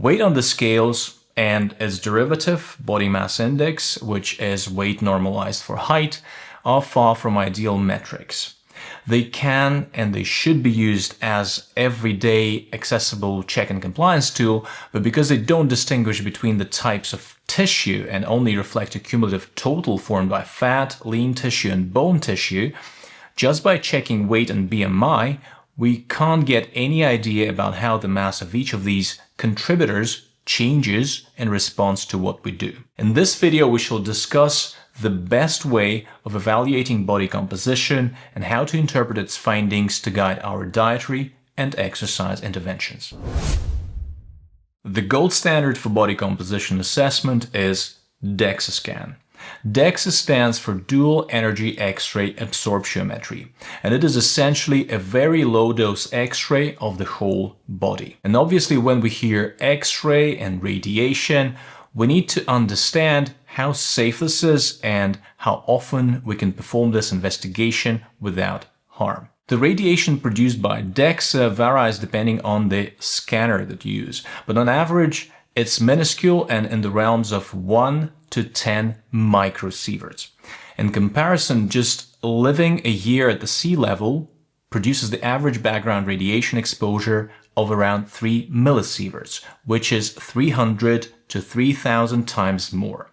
Weight on the scales and its derivative, body mass index, which is weight normalized for height, are far from ideal metrics. They can and they should be used as everyday accessible check and compliance tool, but because they don't distinguish between the types of tissue and only reflect a cumulative total formed by fat, lean tissue and bone tissue, just by checking weight and BMI, we can't get any idea about how the mass of each of these contributors changes in response to what we do. In this video, we shall discuss the best way of evaluating body composition and how to interpret its findings to guide our dietary and exercise interventions. The gold standard for body composition assessment is DEXA scan. DEXA stands for Dual Energy X-ray Absorptiometry, and it is essentially a very low-dose X-ray of the whole body. And obviously, when we hear X-ray and radiation, we need to understand how safe this is and how often we can perform this investigation without harm. The radiation produced by DEXA varies depending on the scanner that you use, but on average, it's minuscule and in the realms of 1 to 10 microsieverts. In comparison, just living a year at the sea level produces the average background radiation exposure of around 3 millisieverts, which is 300 to 3,000 times more.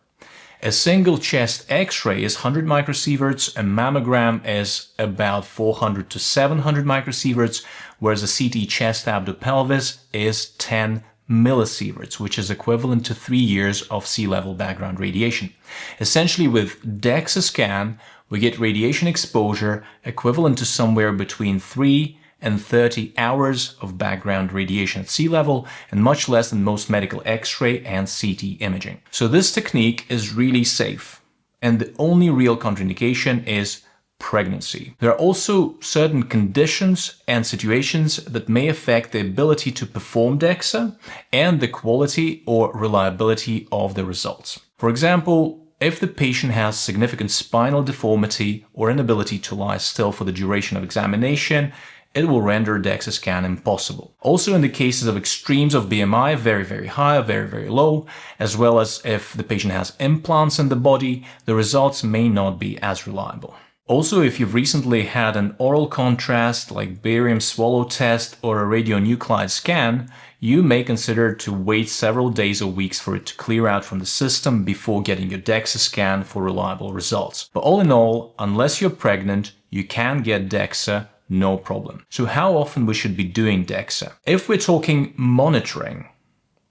A single chest X-ray is 100 microsieverts, a mammogram is about 400 to 700 microsieverts, whereas a CT chest abdo-pelvis is 10 millisieverts, which is equivalent to 3 years of sea level background radiation. Essentially, with DEXA scan, we get radiation exposure equivalent to somewhere between 3 and 30 hours of background radiation at sea level, and much less than most medical X-ray and CT imaging. So this technique is really safe, and the only real contraindication is pregnancy. There are also certain conditions and situations that may affect the ability to perform DEXA and the quality or reliability of the results. For example, if the patient has significant spinal deformity or inability to lie still for the duration of examination, it will render DEXA scan impossible. Also in the cases of extremes of BMI, very, very high or very, very low, as well as if the patient has implants in the body, the results may not be as reliable. Also, if you've recently had an oral contrast like barium swallow test or a radionuclide scan, you may consider to wait several days or weeks for it to clear out from the system before getting your DEXA scan for reliable results. But all in all, unless you're pregnant, you can get DEXA, no problem. So how often we should be doing DEXA? If we're talking monitoring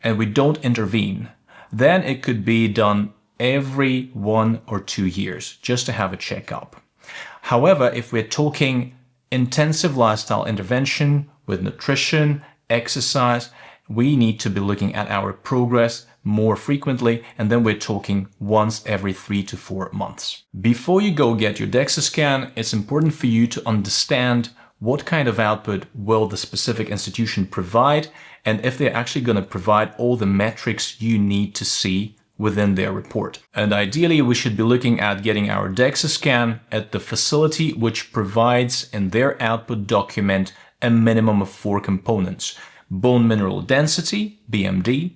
and we don't intervene, then it could be done every 1 or 2 years just to have a checkup. However, if we're talking intensive lifestyle intervention with nutrition, exercise, we need to be looking at our progress more frequently, and then we're talking once every 3 to 4 months. Before you go get your DEXA scan, it's important for you to understand what kind of output will the specific institution provide, and if they're actually going to provide all the metrics you need to see within their report. And ideally, we should be looking at getting our DEXA scan at the facility which provides in their output document a minimum of 4 components: bone mineral density, BMD,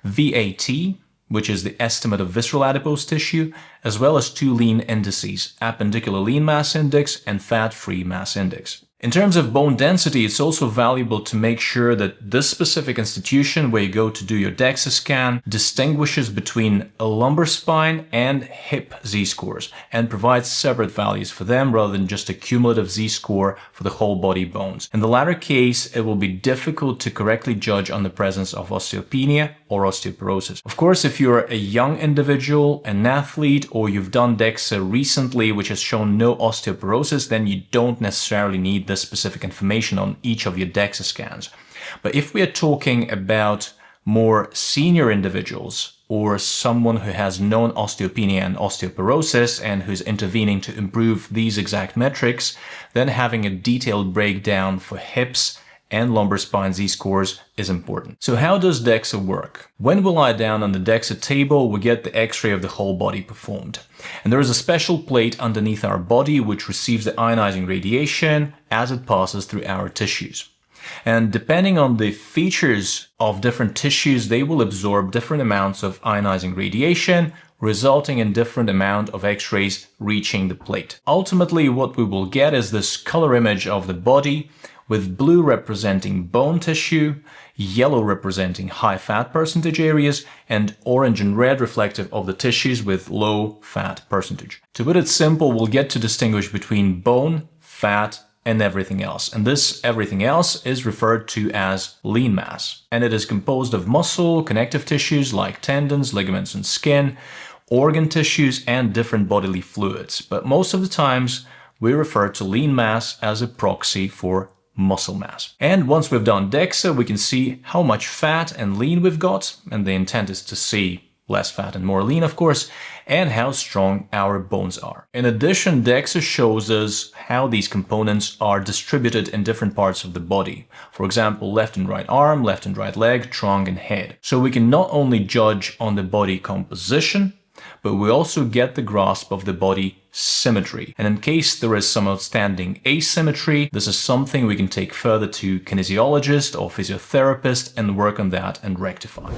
VAT, which is the estimate of visceral adipose tissue, as well as 2 lean indices, appendicular lean mass index and fat-free mass index. In terms of bone density, it's also valuable to make sure that this specific institution where you go to do your DEXA scan distinguishes between a lumbar spine and hip z-scores and provides separate values for them rather than just a cumulative z-score for the whole body bones. In the latter case, it will be difficult to correctly judge on the presence of osteopenia or osteoporosis. Of course, if you're a young individual, an athlete, or you've done DEXA recently which has shown no osteoporosis, then you don't necessarily need this specific information on each of your DEXA scans. But if we are talking about more senior individuals or someone who has known osteopenia and osteoporosis and who's intervening to improve these exact metrics, then having a detailed breakdown for hips and lumbar spine z-scores is important. So how does DEXA work? When we lie down on the DEXA table, we get the X-ray of the whole body performed. And there is a special plate underneath our body which receives the ionizing radiation as it passes through our tissues. And depending on the features of different tissues, they will absorb different amounts of ionizing radiation, resulting in different amount of X-rays reaching the plate. Ultimately, what we will get is this color image of the body, with blue representing bone tissue, yellow representing high fat percentage areas, and orange and red reflective of the tissues with low fat percentage. To put it simple, we'll get to distinguish between bone, fat, and everything else. And this everything else is referred to as lean mass. And it is composed of muscle, connective tissues like tendons, ligaments, and skin, organ tissues, and different bodily fluids. But most of the times, we refer to lean mass as a proxy for muscle mass. And once we've done DEXA, we can see how much fat and lean we've got, and the intent is to see less fat and more lean, of course, and how strong our bones are. In addition, DEXA shows us how these components are distributed in different parts of the body. For example, left and right arm, left and right leg, trunk, and head. So we can not only judge on the body composition, but we also get the grasp of the body symmetry. And in case there is some outstanding asymmetry, this is something we can take further to kinesiologist or physiotherapist and work on that and rectify.